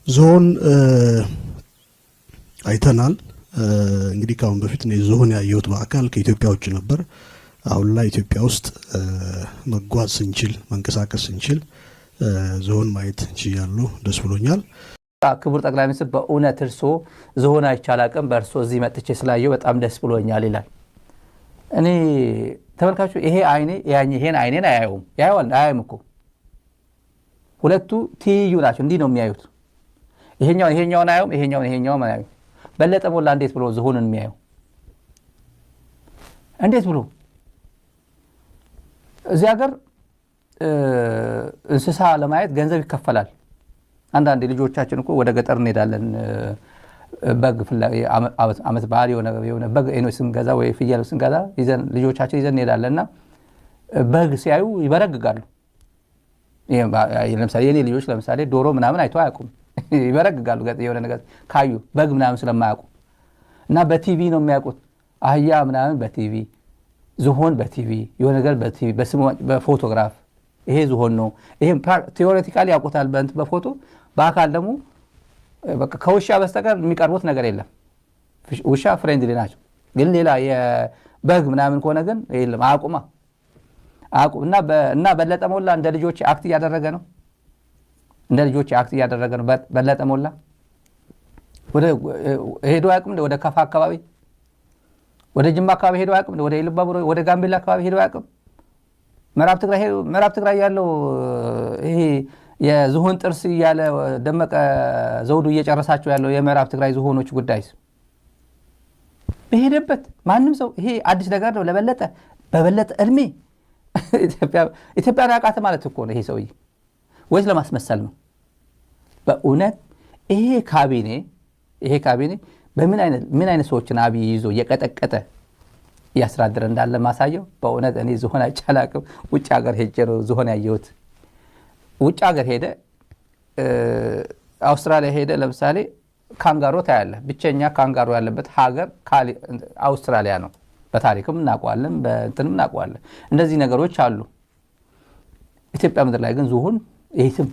ዞን አይተናል። እንግዲህ ካሁን በፊት ነው ዞን ያየሁት በአካል ከኢትዮጵያ ውጭ ነበር። አሁን ላይ ኢትዮጵያ ውስጥ መጓዝ ስንችል መንቀሳቀስ ስንችል ዞን ማየት እንችላለን። ደስ ብሎኛል። ክቡር ጠቅላይ ሚኒስትር በእውነት እርሶ ዞን አይቻላቀም በእርሶ እዚህ መጥቼ ስላየው በጣም ደስ ብሎኛል ይላል። እኔ ተመልካቹ ይሄን አይኔን አያዩም አያዩም እኮ ሁለቱ ትይዩ ናቸው። እንዲህ ነው የሚያዩት። ይሄኛውን አያዩም፣ ይሄኛውን አያዩም። በለጠ ሞላ እንዴት ብሎ ዝሆንን የሚያየው? እንዴት ብሎ? እዚህ ሀገር እንስሳ ለማየት ገንዘብ ይከፈላል። አንዳንድ ልጆቻችን እኮ ወደ ገጠር እንሄዳለን በግ አመት በዓል የሆነ በግ ስንገዛ ወይ ፍየል ስንገዛ ልጆቻችን ይዘን እንሄዳለንና በግ ሲያዩ ይበረግጋሉ። ለምሳሌ የኔ ልጆች ለምሳሌ ዶሮ ምናምን አይተው አያውቁም። ይበረግጋሉ የሆነ ነገር ካዩ በግ ምናምን ስለማያውቁ እና በቲቪ ነው የሚያውቁት። አህያ ምናምን በቲቪ፣ ዝሆን በቲቪ የሆነ ነገር በቲቪ በፎቶግራፍ ይሄ ዝሆን ነው። ይሄም ቲዮሬቲካሊ ያውቁታል በፎቶ። በአካል ደግሞ በቃ ከውሻ በስተቀር የሚቀርቡት ነገር የለም። ውሻ ፍሬንድሊ ናቸው፣ ግን ሌላ የበግ ምናምን ከሆነ ግን የለም። አቁም እና በለጠ ሞላ እንደ ልጆች አክት እያደረገ ነው። በለጠ ሞላ ሄዶ አያውቅም። ወደ ከፋ አካባቢ፣ ወደ ጅማ አካባቢ ሄዶ አያውቅም። ወደ ኢሉባቡር፣ ወደ ጋምቤላ አካባቢ ሄዶ አያውቅም። ምዕራብ ትግራይ ያለው ይሄ የዝሆን ጥርስ እያለ ደመቀ ዘውዱ እየጨረሳቸው ያለው የምዕራብ ትግራይ ዝሆኖች ጉዳይስ በሄደበት ማንም ሰው ይሄ አዲስ ነገር ነው በበለጠ እድሜ ኢትዮጵያን ያውቃት ማለት እኮ ነው ይሄ ሰውዬ። ወይስ ለማስመሰል ነው? በእውነት ይሄ ካቢኔ ምን አይነት ሰዎችን አብይ ይዞ እየቀጠቀጠ እያስተዳደረ እንዳለ ማሳየው። በእውነት እኔ ዝሆን አይቻላቅም። ውጭ ሀገር ሄጄ ነው ዝሆን ያየሁት። ውጭ ሀገር ሄደ አውስትራሊያ ሄደ ለምሳሌ ካንጋሮ ታያለ። ብቸኛ ካንጋሮ ያለበት ሀገር አውስትራሊያ ነው። በታሪክም እናውቀዋለን፣ በእንትንም እናውቀዋለን። እንደዚህ ነገሮች አሉ። ኢትዮጵያ ምድር ላይ ግን ዝሆን የትም